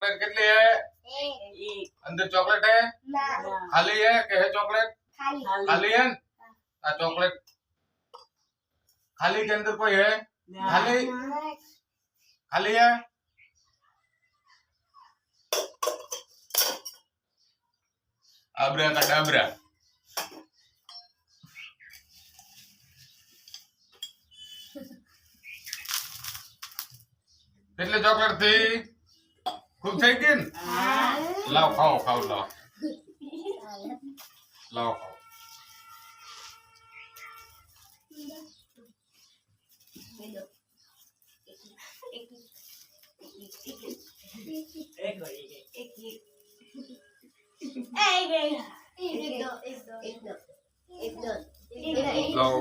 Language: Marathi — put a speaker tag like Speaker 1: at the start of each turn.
Speaker 1: कितनी है?
Speaker 2: एक
Speaker 1: अंदर चॉकलेट है? खाली है कि है चॉकलेट?
Speaker 2: खाली
Speaker 1: खाली है? चॉकलेट खाली के अंदर कोई है? खाली खाली है? अब्रा का डबरा कितने चॉकलेट थी? खूब થઈ ગઈ ને? લાવ ખાઓ ખાઓ લાવ લાવ ખાઓ લાવ